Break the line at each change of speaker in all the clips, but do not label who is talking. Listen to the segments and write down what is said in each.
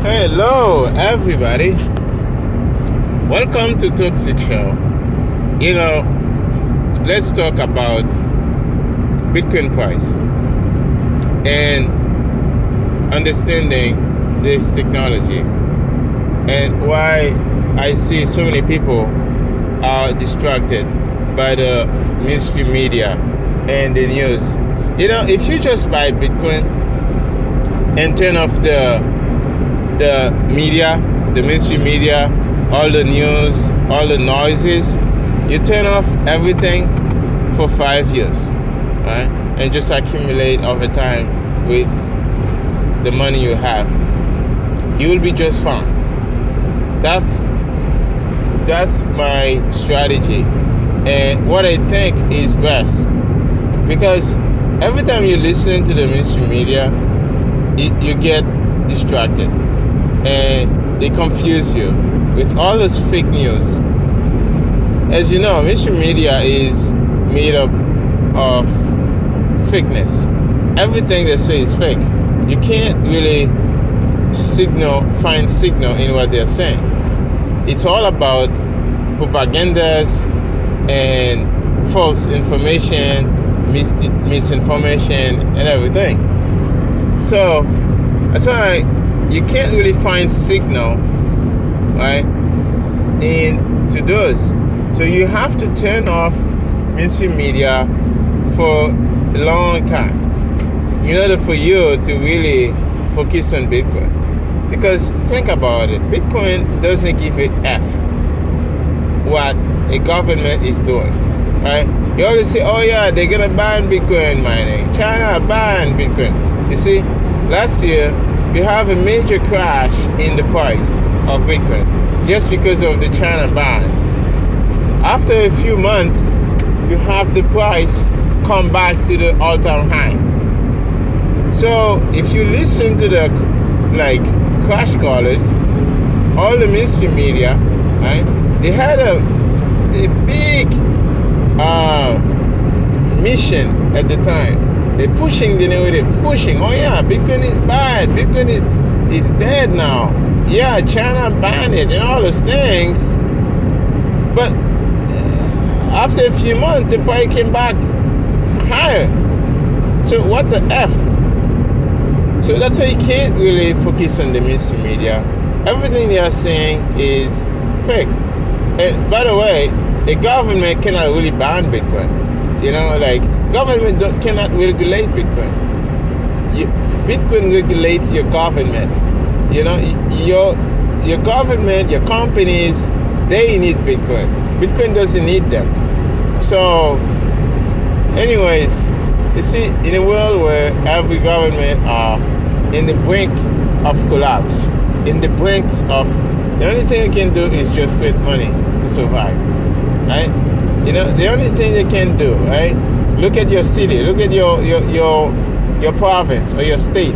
Hello, everybody. Welcome to Toxic Show. Let's talk about Bitcoin price and understanding this technology and why I see so many people are distracted by the mainstream media and the news. If you just buy Bitcoin and turn off the media, the mainstream media, all the news, all the noises, you turn off everything for 5 years, right? And just accumulate over time with the money you have. You will be just fine. That's my strategy and what I think is best. Because every time you listen to the mainstream media, you get distracted and they confuse you with all this fake news. As you know, mainstream media is made up of fakeness. Everything they say is fake. You can't really find signal in what they're saying. It's all about propagandas and false information, misinformation, and everything. So that's why you can't really find signal, right, into those. So you have to turn off mainstream media for a long time in order for you to really focus on Bitcoin. Because think about it, Bitcoin doesn't give a F what a government is doing, right? You always say, oh yeah, they're gonna ban Bitcoin mining. China banned Bitcoin. You see, last year we have a major crash in the price of Bitcoin just because of the China ban. After a few months, you have the price come back to the all-time high. So if you listen to the crash callers, all the mainstream media, right? They had a big mission at the time. They're pushing the narrative, oh yeah, Bitcoin is bad, Bitcoin is dead now. Yeah, China banned it and all those things. But after a few months, the price came back higher. So what the F? So that's why you can't really focus on the mainstream media. Everything they are saying is fake. And by the way, the government cannot really ban Bitcoin. Government cannot regulate Bitcoin. Bitcoin regulates your government. Your government, your companies, they need Bitcoin. Bitcoin doesn't need them. So, anyways, you see, in a world where every government are in the brink of collapse, in the brinks of, the only thing you can do is just print money to survive, right? The only thing they can do, right? Look at your city, look at your province or your state.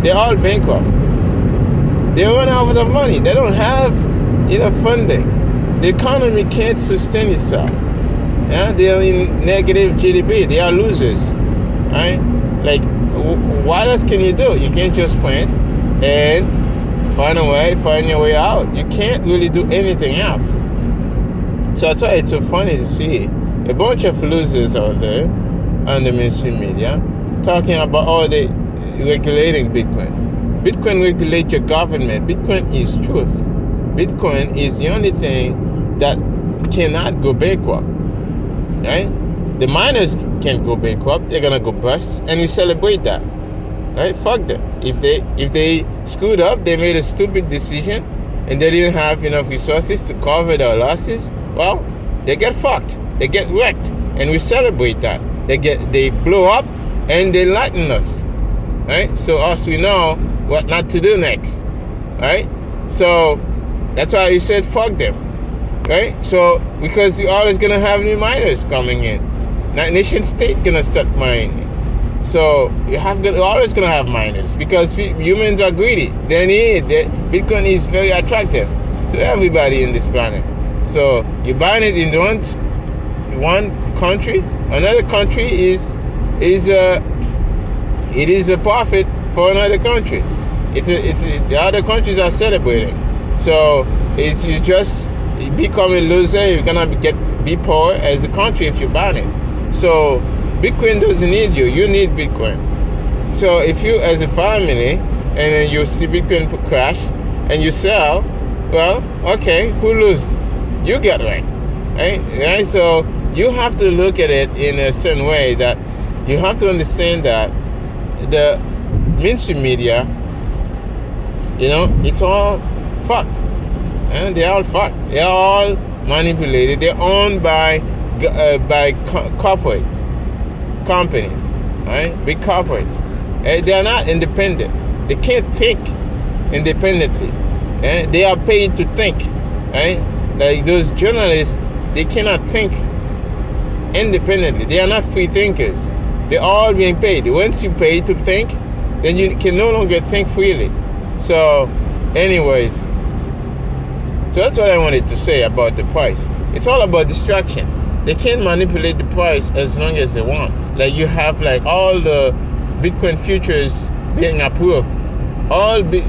They're all bankrupt. They run out of money. They don't have enough funding. The economy can't sustain itself. Yeah? They are in negative GDP. They are losers, right? What else can you do? You can't just print and find your way out. You can't really do anything else. So that's why it's so funny to see a bunch of losers out there on the mainstream media talking about they regulating Bitcoin. Bitcoin regulates your government. Bitcoin is truth. Bitcoin is the only thing that cannot go bankrupt, right? The miners can't go bankrupt. They're gonna go bust, and we celebrate that, right? Fuck them. If they screwed up, they made a stupid decision, and they didn't have enough resources to cover their losses. Well, they get fucked. They get wrecked, and we celebrate that. They blow up, and they lighten us, right? So us, we know what not to do next, right? So that's why you said fuck them, right? So because you're always gonna have new miners coming in, not nation state gonna start mining. So you're always gonna have miners because humans are greedy. Bitcoin is very attractive to everybody in this planet. So you buy it in one country, another country is a profit for another country. The other countries are celebrating. So it's you just become a loser. You're gonna be poor as a country if you ban it. So Bitcoin doesn't need you. You need Bitcoin. So if you, as a family, and then you see Bitcoin crash and you sell, well, okay, who lose? You get right? So you have to look at it in a certain way, that you have to understand that the mainstream media, it's all fucked. And they're all fucked. They're all manipulated. They're owned by corporates, companies, right? Big corporates. They are not independent. They can't think independently. They are paid to think, right? Like those journalists, they cannot think independently. They are not free thinkers. They're all being paid. Once you pay to think, then you can no longer think freely. So, anyways, so that's what I wanted to say about the price. It's all about distraction. They can manipulate the price as long as they want. Like you have like all the Bitcoin futures being approved, all the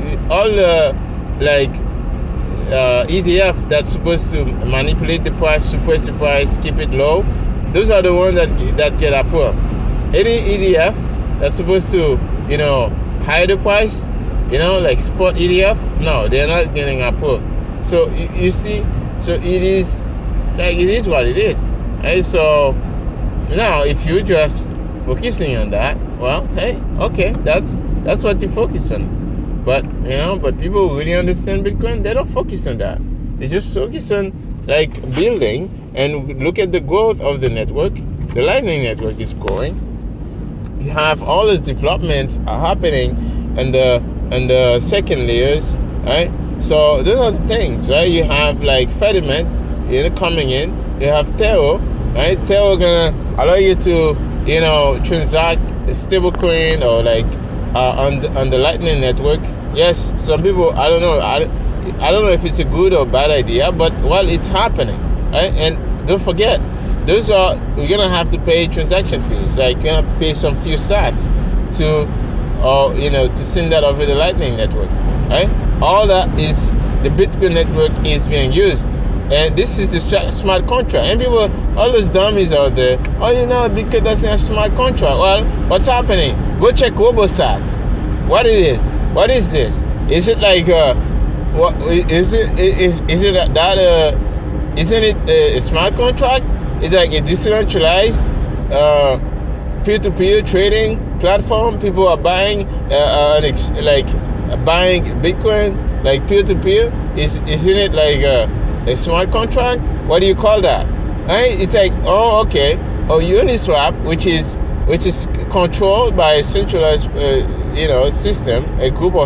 ETF that's supposed to manipulate the price, suppress the price, keep it low. Those are the ones that get approved. Any ETF that's supposed to higher the price, like spot ETF, no, they're not getting approved. So you see, so it is what it is, right? So now if you just focusing on that, well, hey, okay, that's what you focus on. But people who really understand Bitcoin, they don't focus on that. They just focus on like building and look at the growth of the network. The Lightning Network is growing. You have all these developments are happening and the second layers, right? So those are the things, right? You have like Fediment, coming in. You have Tero, right? Tero gonna allow you to, transact a stablecoin or like on the Lightning Network. Yes, some people, I don't know. I don't know if it's a good or bad idea, but well, it's happening, right? And don't forget, we're gonna have to pay transaction fees. Like you're gonna pay some few sats to send that over the Lightning Network, right? All that is the Bitcoin network is being used, and this is the smart contract. And people, all those dummies out there, Bitcoin doesn't have smart contract. Well, what's happening? Go check RoboSat. What it is? What is this? Is it like what is it? Is it that isn't it a smart contract? It's like a decentralized peer-to-peer trading platform. People are buying buying Bitcoin like peer-to-peer. Isn't it like a smart contract? What do you call that? Right? It's like, oh, okay. Oh, Uniswap, which is controlled by a centralized system,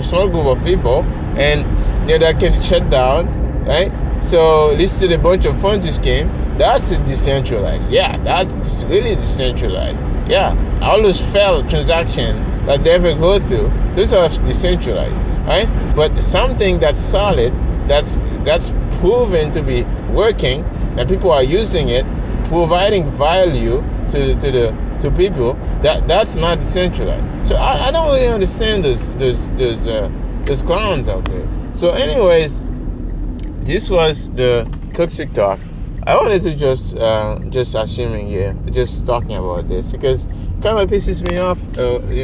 small group of people, and that can shut down, right? So listed a bunch of Ponzi scheme. That's decentralized. Yeah, that's really decentralized. Yeah, all those failed transactions that they ever go through, those are decentralized, right? But something that's solid, that's proven to be working, and people are using it, providing value to people, that's not decentralized. So I don't really understand those clowns out there. So anyways, this was the Toxic Talk. I wanted to just assuming here, just talking about this, because it kind of pisses me off, when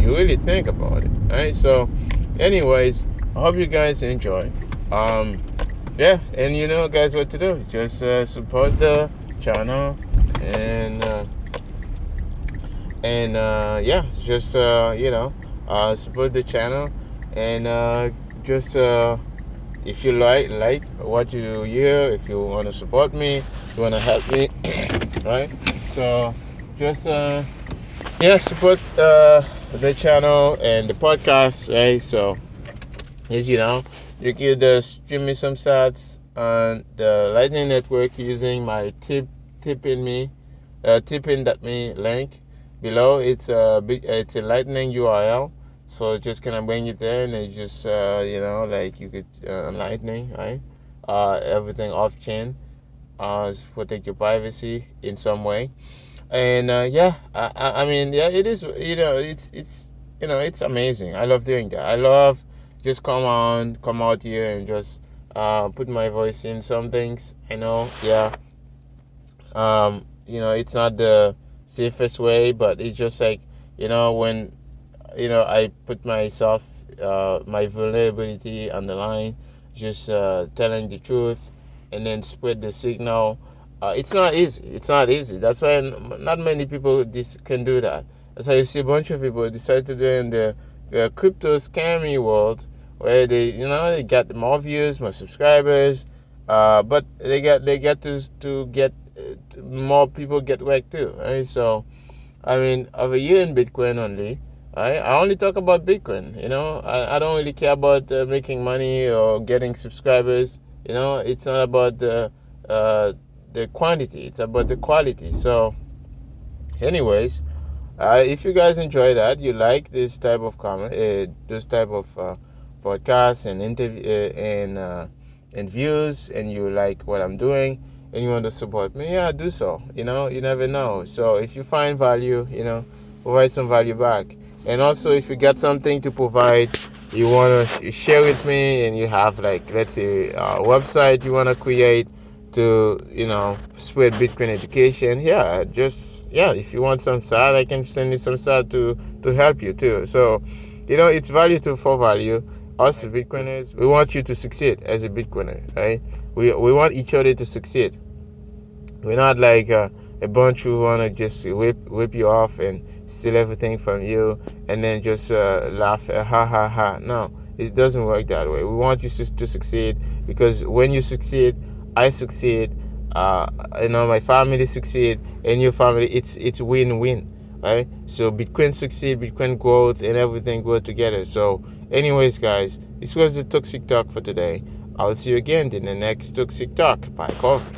you really think about it, right? So anyways, I hope you guys enjoy. Yeah, and guys, what to do? Just support the channel, and just support the channel, and just if you like what you hear, if you want to support me, you want to help me, right? So just support the channel and the podcast, right? So as you could stream me some sats on the Lightning Network using my tippin.me link below. It's a Lightning URL. So just gonna bring it there, and it just you could Lightning, right? Everything off chain, protect your privacy in some way, and I mean, it is, it's amazing. I love doing that. I love just come out here and just put my voice in some things. Yeah. It's not the safest way, but it's just like, when I put myself, my vulnerability on the line, just telling the truth, and then spread the signal. It's not easy. It's not easy. That's why not many people can do that. That's why you see a bunch of people decide to do it in the crypto scammy world, where they get more views, more subscribers, but they get to get more people get wrecked too, right? So, I mean, over here in Bitcoin only, I only talk about Bitcoin. I don't really care about making money or getting subscribers. It's not about the quantity; it's about the quality. So, anyways, if you guys enjoy that, you like this type of comment, this type of podcasts and interview and views, and you like what I'm doing, and you want to support me, yeah, do so. You never know. So if you find value, provide some value back. And also, if you got something to provide, you want to share with me, and you have, like, let's say, a website you want to create to, spread Bitcoin education, if you want some SAT, I can send you some SAT to help you too. So, it's value for value. Us Bitcoiners, we want you to succeed as a Bitcoiner, right? We want each other to succeed. We're not like a bunch who want to just whip you off and steal everything from you and then just laugh, ha ha ha. No, it doesn't work that way. We want you to succeed, because when you succeed, I succeed, my family succeed, and your family, it's win-win, right? So Bitcoin succeed, Bitcoin growth, and everything grow together. So anyways, guys, this was the Toxic Talk for today. I'll see you again in the next Toxic Talk. Bye, coffee.